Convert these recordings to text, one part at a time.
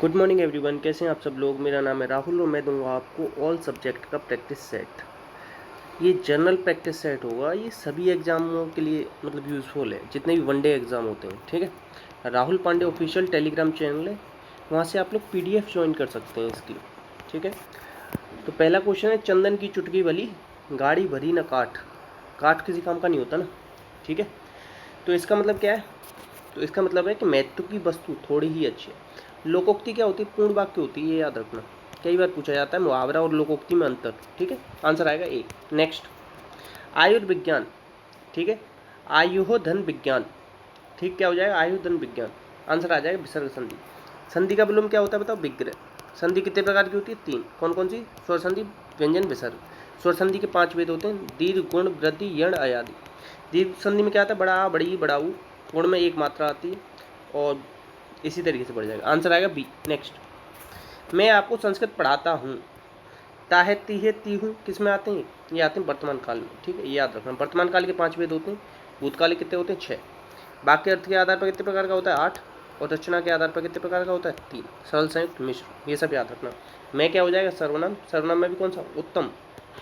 Good morning everyone, कैसे हैं आप सब लोग। मेरा नाम है राहुल और मैं दूंगा आपको ऑल सब्जेक्ट का प्रैक्टिस सेट। ये जनरल प्रैक्टिस सेट होगा। ये सभी एग्जामों के लिए मतलब यूज़फुल है, जितने भी वनडे एग्ज़ाम होते हैं। ठीक है, Rahul Pandey official Telegram channel है, वहाँ से आप लोग पीडीएफ ज्वाइन कर सकते हैं इसकी। ठीक है, तो पहला क्वेश्चन है, चंदन की चुटकी भली गाड़ी भरी न काठ। काठ किसी काम का नहीं होता ना। ठीक है, तो इसका मतलब क्या है? तो इसका मतलब है कि महत्व की वस्तु थोड़ी ही अच्छी है। लोकोक्ति क्या होती है? पूर्ण वाक्य होती है, ये याद रखना। कई बार पूछा जाता है मुहावरा और लोकोक्ति में अंतर। ठीक है, आंसर आएगा ए। नेक्स्ट, आयुर्विज्ञान। ठीक है, आयुहो धन विज्ञान। ठीक, क्या हो जाएगा? आयुधन विज्ञान। आंसर आ जाएगा विसर्ग संधि। संधि का विलोम क्या होता है बताओ? विग्रह। संधि कितने प्रकार की होती है? 3। कौन कौन सी? स्वर संधि, व्यंजन, विसर्ग। स्वर संधि के 5 भेद होते हैं, दीर्घ, गुण, वृद्धि, यण, अयादि। दीर्घ संधि में क्या आता है? बड़ा आ, बड़ी, बड़ाऊ। गुण में एक मात्रा आती है और इसी तरीके से बढ़ जाएगा। आंसर आएगा बी। नेक्स्ट, मैं आपको संस्कृत पढ़ाता हूँ। ताहे, तीहे, तीहूँ किस में आते हैं? ये आते हैं वर्तमान काल में। ठीक है, ये याद रखना। वर्तमान काल के 5 भेद होते हैं। भूतकाल के कितने होते हैं? 6। वाक्य अर्थ के आधार पर कितने प्रकार का होता है? 8। और रचना के आधार पर कितने प्रकार का होता है? 3। सरल, संयुक्त, मिश्र, ये सब याद रखना। मैं क्या हो जाएगा? सर्वनाम। सर्वनाम में भी कौन सा? उत्तम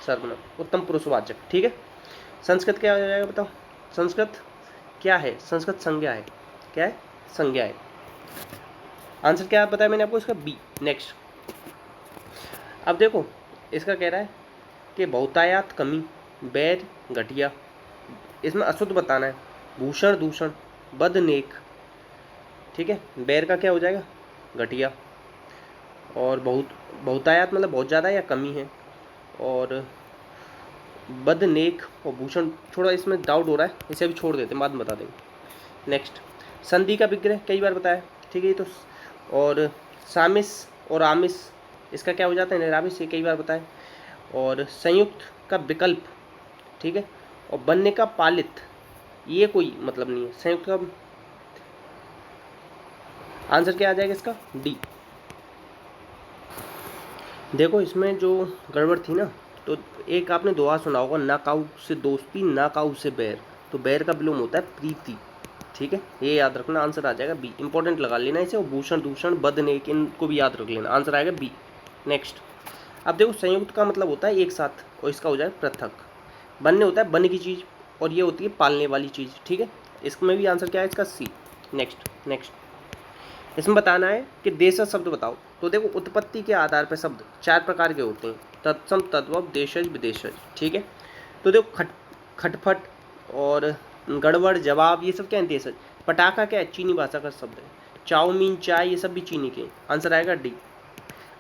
सर्वनाम, उत्तम पुरुषवाचक। ठीक है, संस्कृत क्या हो जाएगा बताओ? संस्कृत क्या है? संस्कृत संज्ञा है। क्या है? संज्ञा है। आंसर क्या बताया मैंने आपको? इसका बी। नेक्स्ट, अब देखो, इसका कह रहा है कि बहुतायात कमी, बैर, घटिया। इसमें अशुद्ध बताना है। भूषण, दूषण, बद, नेक। ठीक है, बैर का क्या हो जाएगा? घटिया। और बहुतायात मतलब बहुत ज़्यादा या कमी है। और बद, नेक और भूषण थोड़ा इसमें डाउट हो रहा है, इसे अभी छोड़ देते हैं, बाद में बता देंगे। नेक्स्ट, संधि का विग्रह कई बार बताया। ठीक है, ये तो। और सामिस और आमिस, इसका क्या हो जाता है? निरामिस, ये कई बार बताया। और संयुक्त का विकल्प। ठीक है, और बनने का पालित, ये कोई मतलब नहीं है। संयुक्त का आंसर क्या आ जाएगा इसका? डी। देखो, इसमें जो गड़बड़ थी ना, तो एक आपने दोहा सुना होगा, ना काऊ से दोस्ती ना काऊ से बैर। तो बैर का विलोम होता है प्रीति। ठीक है, ये याद रखना। आंसर आ जाएगा बी। इंपॉर्टेंट लगा लेना इसे। और भूषण, दूषण, बद, नेक, इनको भी याद रख लेना। आंसर आएगा बी। नेक्स्ट, अब देखो, संयुक्त का मतलब होता है एक साथ, और इसका हो जाएगा पृथक। बनने होता है बन की चीज़, और ये होती है पालने वाली चीज़। ठीक है, इसमें भी आंसर क्या है इसका? सी। नेक्स्ट, नेक्स्ट, इसमें बताना है कि देशज शब्द बताओ। तो देखो, उत्पत्ति के आधार पर शब्द 4 प्रकार के होते हैं, तत्सम, तद्भव, देशज, विदेशज। ठीक है, तो देखो, खटफट और गड़बड़, जवाब, ये सब क्या है? देशज। पटाखा क्या है? चीनी भाषा का शब्द है। चाउमीन, चाय, ये सब भी चीनी के। आंसर आएगा डी।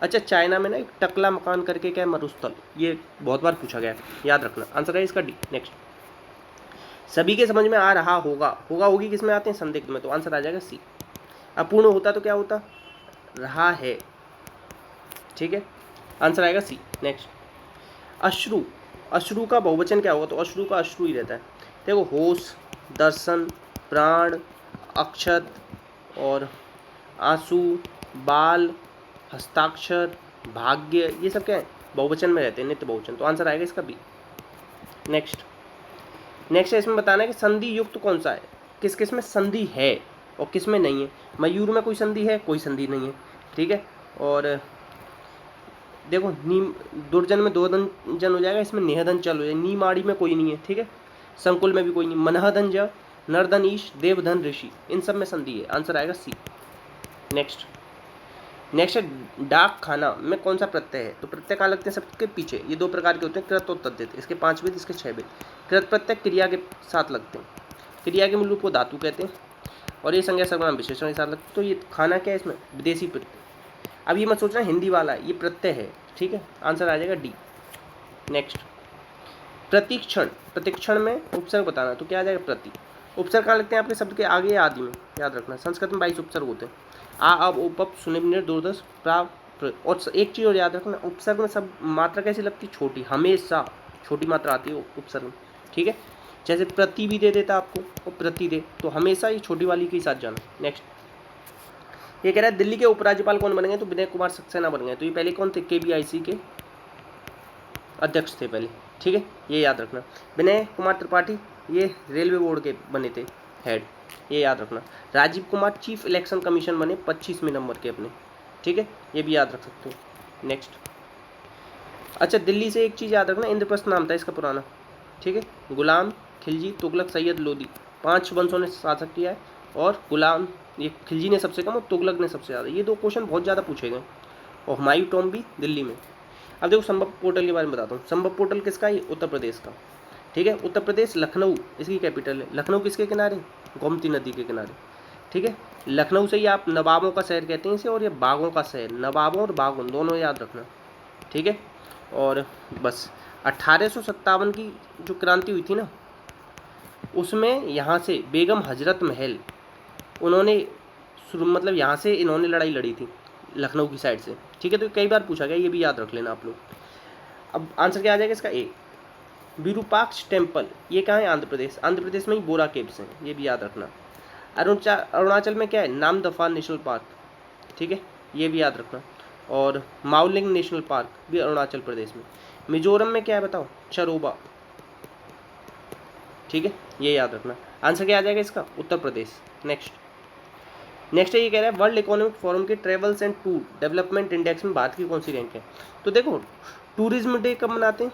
अच्छा, चाइना में ना एक टकला मकान करके क्या है? मरुस्थल, ये बहुत बार पूछा गया है, याद रखना। आंसर है इसका डी। नेक्स्ट, सभी के समझ में आ रहा होगा, होगा होगी किस में आते हैं? संदिग्ध में। तो आंसर आ जाएगा सी। अपूर्ण होता तो क्या होता? रहा है। ठीक है, आंसर आएगा सी। नेक्स्ट, अश्रु। अश्रु का बहुवचन क्या होगा? तो अश्रु का अश्रु ही रहता है। देखो, होश, दर्शन, प्राण, अक्षत और आंसू, बाल, हस्ताक्षर, भाग्य, ये सब क्या है? बहुवचन में रहते हैं, नित्य बहुवचन। तो आंसर आएगा इसका बी। नेक्स्ट, नेक्स्ट है, इसमें बताना है कि संधि युक्त कौन सा है, किस किस में संधि है और किस में नहीं है। मयूर में कोई संधि है? कोई संधि नहीं है। ठीक है, और देखो, नीम, दुर्जन में दो जन हो जाएगा, इसमें निहदन चल हो जाएगा। नीमाड़ी में कोई नहीं है। ठीक है, संकुल में भी कोई नहीं। मनहदन ज, नरदन ईश, देवधन ऋषि, इन सब में संधि है। आंसर आएगा सी। नेक्स्ट, नेक्स्ट है, डाक खाना में कौन सा प्रत्यय है? तो प्रत्यय कहाँ लगते हैं? सबके पीछे। ये 2 प्रकार के होते हैं, कृत और तद्धित। इसके 5 भेद, इसके 6 भेद। कृत प्रत्यय क्रिया के साथ लगते हैं, क्रिया के मूल रूप को धातु कहते हैं, और ये संज्ञा सर्वनाम विशेषण के साथ लगते हैं। तो ये खाना क्या है? इसमें विदेशी प्रत्यय। अब ये मत सोचना हिंदी वाला, ये प्रत्यय है। ठीक है, आंसर आ जाएगा डी। नेक्स्ट, प्रतिक्षण। प्रतिक्षण में उपसर्ग बताना, तो क्या आ जाएगा? प्रति। उपसर्ग कहाँ लगते हैं? आपके शब्द के आगे या आदि में, याद रखना। संस्कृत में 22 उपसर्ग होते हैं। आ, अब, उपप, सुनिब, निर, दूरदर्श, प्रा, और एक चीज़ और याद रखना, उपसर्ग में सब मात्रा कैसी लगती है? छोटी। हमेशा छोटी मात्रा आती है उपसर्ग में। ठीक है, जैसे प्रति भी दे देता आपको और प्रति दे, तो हमेशा ये छोटी वाली के साथ जाना। नेक्स्ट, ये कह रहा है दिल्ली के उपराज्यपाल कौन बनेंगे? तो विनय कुमार सक्सेना बन गए। तो ये पहले कौन थे? KBIC के अध्यक्ष थे पहले। ठीक है, ये याद रखना। विनय कुमार त्रिपाठी ये रेलवे बोर्ड के बने थे हेड, ये याद रखना। Rajiv Kumar chief election commission बने 25वें नंबर के अपने। ठीक है, ये भी याद रख सकते हो। नेक्स्ट, अच्छा दिल्ली से एक चीज़ याद रखना, इंद्रप्रस्थ नाम था इसका पुराना। ठीक है, गुलाम, खिलजी, तुगलक, सैयद लोदी, 5 वंशों ने शासक किया है। और गुलाम, ये खिलजी ने सबसे कम और तुगलक ने सबसे ज़्यादा। ये 2 क्वेश्चन बहुत ज़्यादा पूछे गए। और हुमायूं टॉम भी दिल्ली में। अब देखो संभव पोर्टल के बारे में बताता हूँ। संभव पोर्टल किसका है? उत्तर प्रदेश का। ठीक है, उत्तर प्रदेश, लखनऊ इसकी कैपिटल है। लखनऊ किसके किनारे? गोमती नदी के किनारे। ठीक है, लखनऊ से ही आप नवाबों का शहर कहते हैं इसे, और ये बागों का शहर। नवाबों और बागों दोनों याद रखना। ठीक है, और बस 1857 की जो क्रांति हुई थी ना, उसमें यहाँ से बेगम हजरत महल, उन्होंने मतलब यहाँ से इन्होंने लड़ाई लड़ी थी लखनऊ की साइड से। ठीक है, तो कई बार पूछा गया, ये भी याद रख लेना आप लोग। अब आंसर क्या आ जाएगा इसका? ए, विरूपाक्ष टेम्पल, ये कहाँ है? आंध्र प्रदेश। आंध्र प्रदेश में ही बोरा केव्स हैं, ये भी याद रखना। अरुणाचल में क्या है? Namdapha national park. ठीक है, ये भी याद रखना। और माउलिंग नेशनल पार्क भी अरुणाचल प्रदेश में। मिजोरम में क्या है बताओ? चरोबा। ठीक है, ये याद रखना। आंसर क्या आ जाएगा इसका? उत्तर प्रदेश। नेक्स्ट है, ये कह रहा है वर्ल्ड इकोनॉमिक फोरम के travels and tour development index में भारत की कौन सी रैंक है? तो देखो, टूरिज्म डे कब मनाते हैं?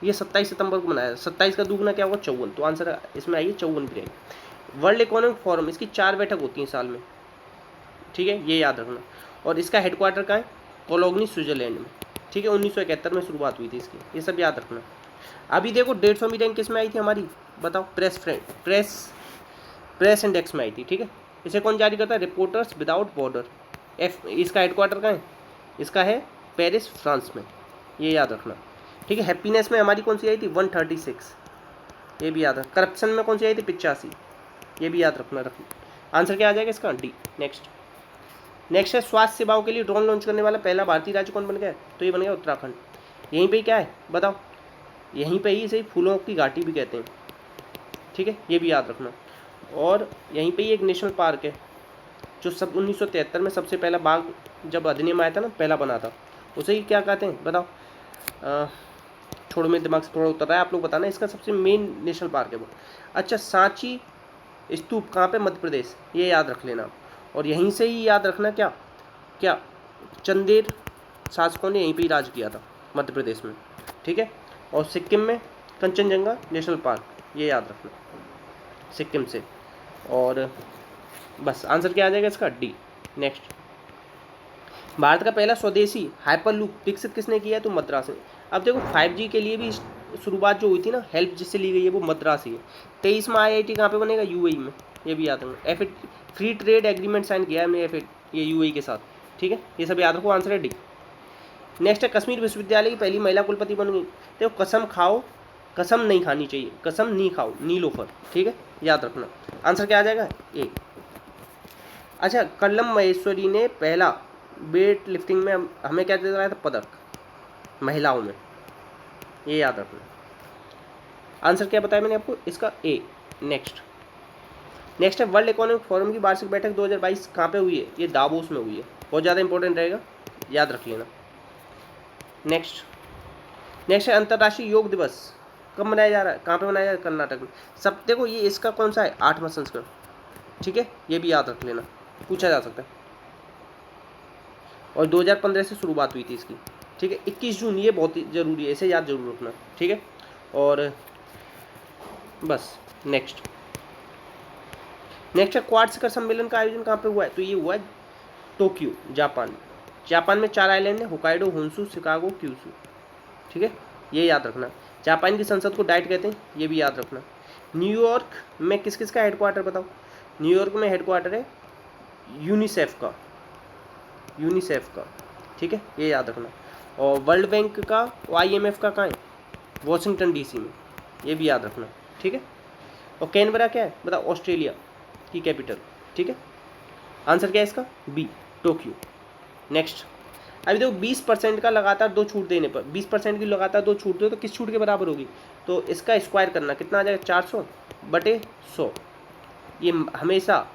ये 27 सितंबर को मनाया। 27 का दुगना क्या होगा? 54। तो आंसर इसमें आइए 54 की रैंक। वर्ल्ड इकोनॉमिक फोरम, इसकी 4 बैठक होती हैं साल में। ठीक है, ये याद रखना। और इसका हेडक्वार्टर कहाँ है? कोलोगनी, स्विट्जरलैंड में। ठीक है, 1971 में शुरुआत हुई थी इसकी, ये सब याद रखना। अभी देखो 150वीं रैंक किस में आई थी हमारी? बताओ। प्रेस इंडेक्स में आई थी। ठीक है, इसे कौन जारी करता है? Reporters without border. इसका हेडक्वार्टर कहाँ है? इसका है पेरिस, फ्रांस में। ये याद रखना। ठीक है, हैप्पीनेस में हमारी कौन सी आई थी? 136। ये भी याद रखना। करप्शन में कौन सी आई थी? 85। ये भी याद रखना। आंसर क्या आ जाएगा इसका? डी। नेक्स्ट है, स्वास्थ्य सेवाओं के लिए ड्रोन लॉन्च करने वाला पहला भारतीय राज्य कौन बन गया? तो ये बन गया उत्तराखंड। यहीं पे ही क्या है बताओ? यहीं पे ही इसे फूलों की घाटी भी कहते हैं। ठीक है, ये भी याद रखना। और यहीं पे ही एक नेशनल पार्क है जो 1973 में सबसे पहला बाघ जब अधिनियम आया था ना, पहला बना था, उसे ही क्या कहते हैं बताओ? छोड़ो, मेरे दिमाग से थोड़ा उतर रहा है, आप लोग बताना। इसका सबसे मेन नेशनल पार्क है वो। अच्छा, सांची स्तूप कहाँ पे? मध्य प्रदेश। ये याद रख लेना। और यहीं से ही याद रखना क्या चंदेर शासकों ने यहीं पे ही राज किया था, मध्य प्रदेश में। ठीक है, और सिक्किम में कंचनजंगा नेशनल पार्क, ये याद रखना, सिक्किम से। और बस आंसर क्या आ जाएगा इसका? डी। नेक्स्ट, भारत का पहला स्वदेशी हाइपरलूप विकसित किसने किया है? तो मद्रास ने। अब देखो 5G के लिए भी शुरुआत जो हुई थी ना, हेल्प जिससे ली गई है, वो मद्रास ही है। 23 में IIT कहाँ पे बनेगा? UAE में। ये भी याद रखना। फ्री ट्रेड एग्रीमेंट साइन किया है हमने ये UAE के साथ। ठीक है, ये सब याद रखो। आंसर है डी। नेक्स्ट है, कश्मीर विश्वविद्यालय की पहली महिला कुलपति बन गई। देखो, कसम खाओ, कसम नहीं खानी चाहिए, कसम नहीं खाओ, नीलोफर। ठीक है, याद रखना। आंसर क्या आ जाएगा? ए। अच्छा, कल्लम महेश्वरी ने पहला वेट लिफ्टिंग में हमें क्या दिलाया था? पदक, महिलाओं में। ये याद रखना। आंसर क्या बताया मैंने आपको? इसका ए। नेक्स्ट है, वर्ल्ड इकोनॉमिक फोरम की वार्षिक बैठक 2022 कहाँ पे हुई है? ये दावोस में हुई है। बहुत ज़्यादा इंपॉर्टेंट रहेगा, याद रख लेना। नेक्स्ट है, अंतर्राष्ट्रीय योग दिवस कब मनाया जा रहा है? कहाँ पे मनाया जा रहा है? कर्नाटक में। सब देखो, ये इसका कौन सा है? 8वां संस्करण। ठीक है, ये भी याद रख लेना, पूछा जा सकता है। और 2015 से शुरुआत हुई थी इसकी। ठीक है, 21 जून, ये बहुत ही जरूरी है, इसे याद जरूर रखना। ठीक है, और बस नेक्स्ट है, क्वाड शिखर सम्मेलन का आयोजन कहाँ पे हुआ है? तो ये हुआ है टोक्यो, जापान में 4 आइलैंड है, होकाइडो, होन्शु, शिकागो, क्यूशू। ठीक है, ये याद रखना। जापान की संसद को डाइट कहते हैं, ये भी याद रखना। न्यूयॉर्क में किस किस का हेडक्वार्टर बताओ? न्यूयॉर्क में हेडक्वार्टर है यूनिसेफ का। ठीक है, ये याद रखना। और वर्ल्ड बैंक का, IMF का कहाँ है? वॉशिंगटन DC में। ये भी याद रखना। ठीक है, और कैनबरा क्या है बताओ? ऑस्ट्रेलिया की कैपिटल। ठीक है, आंसर क्या है इसका? B, Tokyo. नेक्स्ट, अभी देखो 20% का लगातार 2 छूट देने पर, 20% की लगातार 2 छूट दो तो किस छूट के बराबर होगी? तो इसका स्क्वायर करना, कितना आ जाएगा? 400/100। ये हमेशा,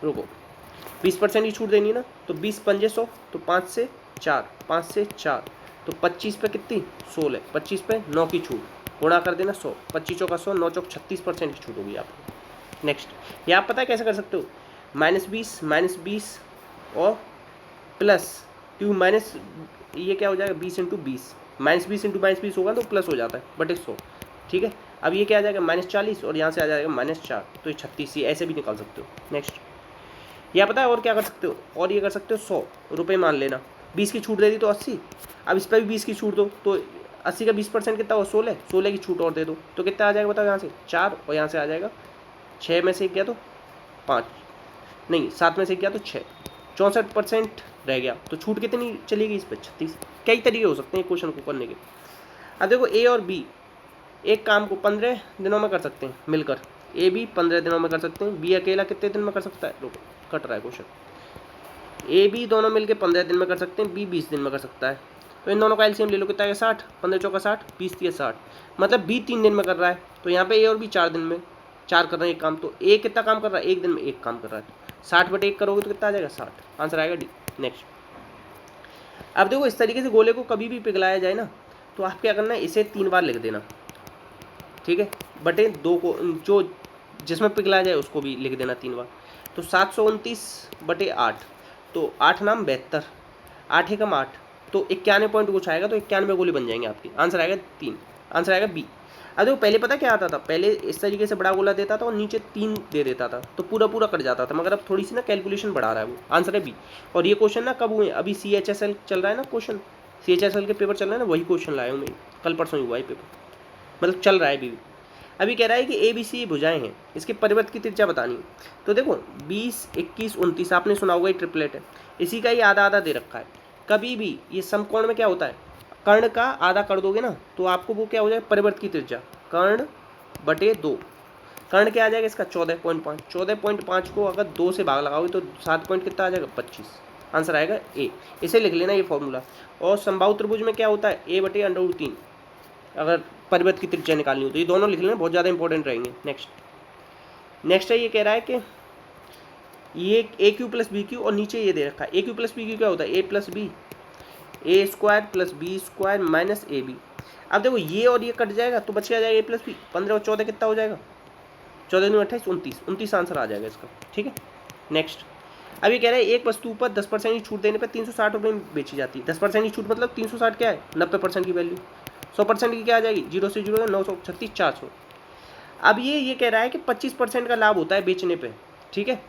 रुको, 20% की छूट देनी है ना, तो 20 पंजे 100, तो 5 से 4, तो 25 पे कितनी? 16। 25 पे 9 की छूट, गुणा कर देना 100, 25 चौका 100, 9 चौक 36% की छूट होगी आपको। नेक्स्ट, ये आप पता है कैसे कर सकते हो? -20 और प्लस क्यों माइनस, ये क्या हो जाएगा 20 इंटू 20, -20 इंटू -20 होगा तो प्लस हो जाता है बटे 100, ठीक है। अब ये क्या आ जाएगा -40 और यहाँ से आ जाएगा -4, तो ये 36, ये ऐसे भी निकाल सकते हो। नेक्स्ट, या पता है और क्या कर सकते हो, और ये कर सकते हो 100 रुपये मान लेना, 20 की छूट दे दी तो 80, अब इस पर भी 20 की छूट दो तो 80 का 20% कितना हुआ 16, 16 की छूट और दे दो तो कितना आ जाएगा बताओ, यहाँ से 4 और यहाँ से आ जाएगा 6 में से एक गया तो 5, नहीं 7 में से एक गया तो 6, 64% रह गया, तो छूट कितनी चलेगी इस पर 36। कई तरीके हो सकते हैं क्वेश्चन को करने के। अब देखो ए और बी एक काम को 15 दिनों में कर सकते हैं मिलकर, ए बी 15 दिनों में कर सकते हैं, बी अकेला कितने दिन में कर सकता है, रुको कट रहा है क्वेश्चन, ए बी दोनों मिलकर 15 दिन में कर सकते हैं, बी 20 दिन में कर सकता है, तो इन दोनों का एलसीएम ले लो कितना है 60, 15 चौका 60, 20 3 60, मतलब बी 3 दिन में कर रहा है, तो यहाँ पे ए और बी 4 दिन में 4 कर रहे हैं एक काम, तो ए कितना काम कर रहा है एक दिन में एक काम कर रहा है, 60/1 करोगे तो कितना आ जाएगा 60, आंसर आएगा डी। नेक्स्ट, अब देखो इस तरीके से गोले को कभी भी पिघलाया जाए ना तो आप क्या करना है, इसे 3 बार लिख देना, ठीक है, बटे 2 को जो जिसमें पिघलाया जाए उसको भी लिख देना 3 बार, तो 729/8, तो 8 नाम 72, 8 एकम 8, तो 91 पॉइंट कुछ आएगा, तो 91 गोली बन जाएंगे आपकी, आंसर आएगा 3, आंसर आएगा बी। अब देखो पहले पता क्या आता था, पहले इस तरीके से बड़ा गोला देता था और नीचे 3 दे देता था तो पूरा पूरा कट जाता था, मगर अब थोड़ी सी ना कैलकुलेशन बढ़ा रहा है वो, आंसर है बी। और ये क्वेश्चन ना कब हुए, अभी CHSL चल रहा है ना क्वेश्चन, CHSL के पेपर चल रहे हैं ना, वही क्वेश्चन लाया हूँ मैं, कल परसों ही हुआ है पेपर, मतलब चल रहा है अभी। अभी कह रहा है कि ABC भुजाएं हैं, इसके परिवर्त की त्रिज्या बतानी है, तो देखो 20 21 29 आपने सुना होगा, ये ट्रिपलेट है, इसी का ही आधा आधा दे रखा है। कभी भी ये समकोण में क्या होता है, कर्ण का आधा कर दोगे ना तो आपको वो क्या हो जाएगा, परिवर्त की त्रिज्या कर्ण बटे 2, कर्ण क्या आ जाएगा इसका 14.5, 14.5 को अगर 2 से भाग लगाओगे तो 7 पॉइंट कितना आ जाएगा 25, आंसर आएगा ए, इसे लिख लेना ये फॉर्मूला। और समबाहु त्रिभुज में क्या होता है a/√3, अगर परिवर्त की त्रिज्या निकालनी हो तो ये दोनों लिख लेना, बहुत ज़्यादा इंपॉर्टेंट रहेंगे। नेक्स्ट है, ये कह रहा है कि ये AQ + BQ और नीचे ये दे रखा है, AQ + BQ क्या होता है, a + b, a² + b² - ab। अब देखो ये और ये कट जाएगा तो बच जाएगा a + b, 15 और 14 कितना हो जाएगा, 14 दूनी 28, 29 आंसर आ जाएगा इसका, ठीक है। नेक्स्ट, अब ये कह रहा है एक वस्तु पर 10% की छूट देने पर 360 रुपये में बेची जाती है, 10% की छूट मतलब 360 क्या है 90% की वैल्यू, 100% की क्या आ जाएगी 0 से 0 936 400। अब ये कह रहा है कि 25% का लाभ होता है बेचने पे, ठीक है,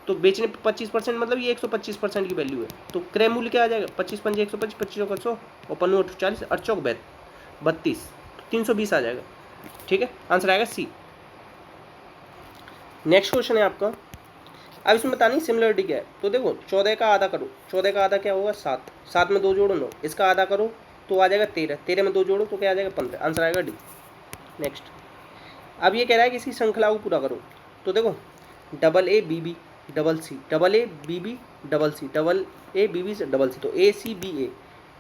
तो बेचने पे 25% मतलब ये 125% की वैल्यू है, तो क्रय मूल्य क्या आ जाएगा 25 पंजे 125, 25 चौका 100 और पन्नू 40, 8 चौक 32, 320 आ जाएगा, ठीक है, आंसर आएगा सी। नेक्स्ट क्वेश्चन है आपका, अब इसमें बतानी सिमिलरिटी क्या है, तो देखो 14 का आधा करो, 14 का आधा क्या होगा 7, 7 में 2 जोड़ो 9, इसका आधा करो तो आ जाएगा 13, 13 में 2 जोड़ो तो क्या आ जाएगा 15, आंसर आएगा डी। नेक्स्ट, अब ये कह रहा है कि इसकी श्रृंखला को पूरा करो, तो देखो AA BB CC, AA BB CC, AA BB CC, तो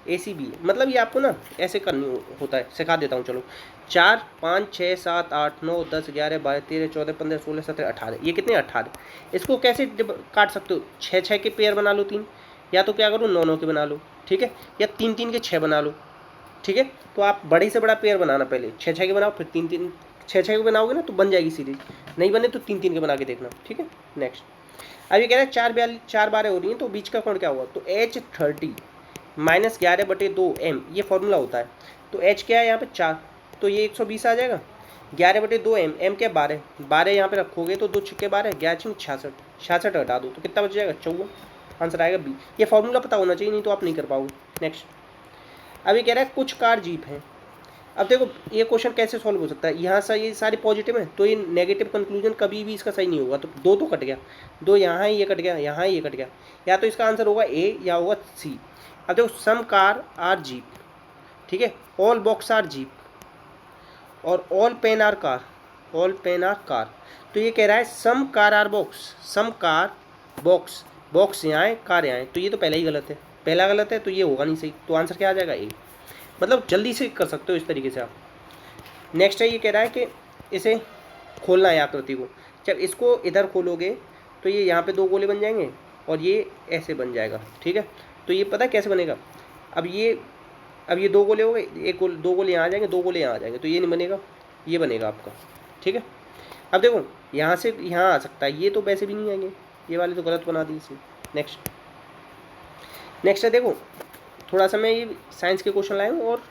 ACBA, मतलब ये आपको ना ऐसे करनी होता है, सिखा देता हूँ चलो, 4 5 6 7 8 9 10 11 12 13 14 15 16 17 18, ये कितने 18, इसको कैसे काट सकते हो, 6 6 के पेयर बना लो 3, या तो क्या करो 9 9 के बना लो, ठीक है, या 3 3 के 6 बना लो, ठीक है, तो आप बड़े से बड़ा पेयर बनाना, पहले 6 6 के बनाओ फिर 3 3 6 6 के बनाओगे ना तो बन जाएगी सीरीज, नहीं बने तो 3 3 के बना के देखना, ठीक है। नेक्स्ट, अब ये कह रहा है 4 बारें हो रही हैं तो बीच का कोण क्या हुआ, तो H30 - 11/2m, ये फॉर्मूला होता है, तो H क्या है यहाँ पे 4, तो ये 120 आ जाएगा, 11/2m, m क्या 12, 12 यहाँ पे रखोगे तो 2 छक्के 12, 11 66, 66 हटा दो तो कितना बच जाएगा 54, आंसर आएगा बी, ये फॉर्मूला पता होना चाहिए नहीं तो आप नहीं कर पाओगे। नेक्स्ट, अब ये कह रहा है कुछ कार जीप हैं, अब देखो ये क्वेश्चन कैसे सॉल्व हो सकता है, यहाँ से ये सारे पॉजिटिव है तो ये नेगेटिव कंक्लूजन कभी भी इसका सही नहीं होगा, तो 2 तो कट गया, 2 यहाँ है ये कट गया, यहाँ है ये कट गया, या तो इसका आंसर होगा ए या होगा सी। अब देखो सम कार आर जीप, ठीक है, ऑल बॉक्स आर जीप और all pen are car, all pen are car, तो ये कह रहा है some car are box, some car box, box यहाँ है कार यहाँ है, तो ये तो पहला ही गलत है, पहला गलत है तो ये होगा नहीं सही, तो आंसर क्या आ जाएगा ए, मतलब जल्दी से कर सकते हो इस तरीके से आप। नेक्स्ट है, ये कह रहा है कि इसे खोलना है आकृति को, जब इसको इधर खोलोगे तो ये यहाँ पे 2 गोले बन जाएंगे और ये ऐसे बन जाएगा, ठीक है, तो ये पता है कैसे बनेगा, अब ये 2 गोले हो गए, 2 गोले यहाँ आ जाएंगे, 2 गोले यहाँ आ जाएंगे, तो ये नहीं बनेगा, ये बनेगा आपका, ठीक है। अब देखो यहाँ से यहाँ आ सकता है, ये तो वैसे भी नहीं आएंगे, ये वाले तो गलत बना दी इसमें। नेक्स्ट, नेक्स्ट है देखो, थोड़ा सा मैं ये साइंस के क्वेश्चन लाया हूँ और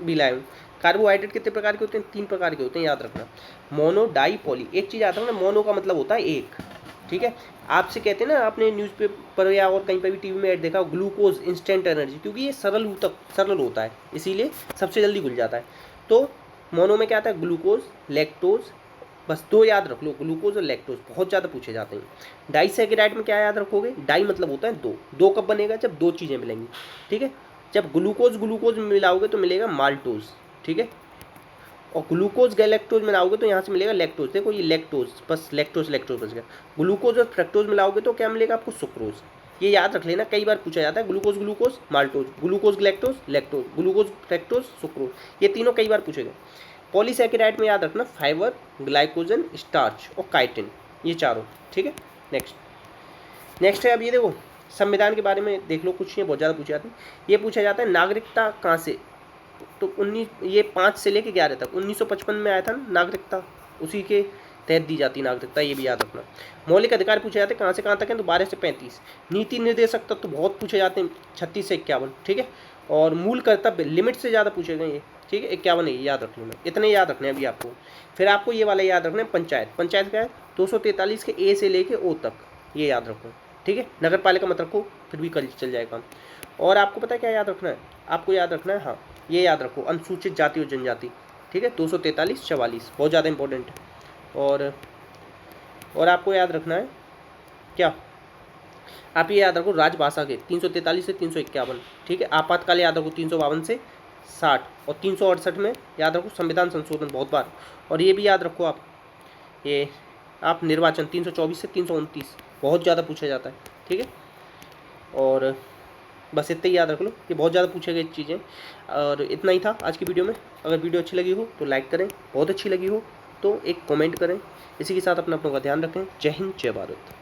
भी लाया हूँ। कार्बोहाइड्रेट कितने प्रकार के होते हैं? 3 प्रकार के होते हैं, याद रखना। Mono, di, poly. एक चीज़ याद रखना, मोनो का मतलब होता है एक, ठीक है। आपसे कहते हैं ना, आपने न्यूज़पेपर या और कहीं पर भी टीवी में ऐड देखा, ग्लूकोज इंस्टेंट एनर्जी, क्योंकि ये सरल होता है, इसीलिए सबसे जल्दी घुल जाता है। तो मोनो में क्या आता है? ग्लूकोज, लैक्टोज, बस 2 याद रख लो, ग्लूकोज और लैक्टोज, बहुत ज़्यादा पूछे जाते हैं। डाइसैकेराइड में क्या याद रखोगे? डाई मतलब होता है 2। 2 कब बनेगा? जब 2 चीज़ें मिलेंगी, ठीक है। जब ग्लूकोज ग्लूकोज मिलाओगे तो मिलेगा माल्टोज, ठीक है। और ग्लूकोज गैलेक्टोज मिलाओगे तो यहाँ से मिलेगा लैक्टोज। देखो ये लैक्टोज, बस लैक्टोज लैक्टोज बच गया। ग्लूकोज और फ्रक्टोज मिलाओगे तो क्या मिलेगा आपको? सुक्रोज। ये याद रख लेना, कई बार पूछा जाता है, glucose glucose maltose, glucose galactose lactose, glucose fructose sucrose, ये तीनों कई बार पूछे गए। पॉलीसैकेराइड में याद रखना फाइबर, ग्लाइकोजन, स्टार्च और काइटिन, ये चारों, ठीक है। नेक्स्ट है, अब ये देखो संविधान के बारे में देख लो, कुछ ये बहुत ज़्यादा पूछा जाता है। ये पूछा जाता है नागरिकता कहाँ से? तो 5 से लेके 11 तक 1955 में आया था ना नागरिकता, उसी के तहत दी जाती नागरिकता, ये भी याद रखना। मौलिक अधिकार पूछे जाते हैं कहाँ से कहाँ तक हैं? तो 12 से 35। नीति निर्देशक तत्व तो बहुत पूछे जाते हैं, 36 से 51, ठीक है। और मूल कर्तव्य लिमिट से ज़्यादा पूछे गए ये, ठीक है, 51 है, याद रख लेना, इतने याद रखने हैं अभी आपको। फिर आपको ये वाला याद रखना है पंचायत। पंचायत क्या है? 243 के ए से लेके ओ तक, ये याद रखो, ठीक है। नगर पालिका मत रखो, फिर भी कल चल जाए काम। और आपको पता है क्या याद रखना है? आपको याद रखना है, हाँ ये याद रखो, अनुसूचित जाति और जनजाति, ठीक है, 243 44, बहुत ज़्यादा इंपॉर्टेंट है। और आपको याद रखना है क्या? आप ये याद रखो राजभाषा के 343 से 351, ठीक है। आपातकाल याद रखो 352 से 60, और 368 में याद रखो संविधान संशोधन, बहुत बार। और ये भी याद रखो आप निर्वाचन 324 से 329, बहुत ज़्यादा पूछा जाता है, ठीक है। और बस इतना ही याद रख लो, ये बहुत ज़्यादा पूछे गए चीज़ें। और इतना ही था आज की वीडियो में। अगर वीडियो अच्छी लगी हो तो लाइक करें, बहुत अच्छी लगी हो तो एक कमेंट करें। इसी के साथ अपना का ध्यान रखें। जय हिंद, जय भारत।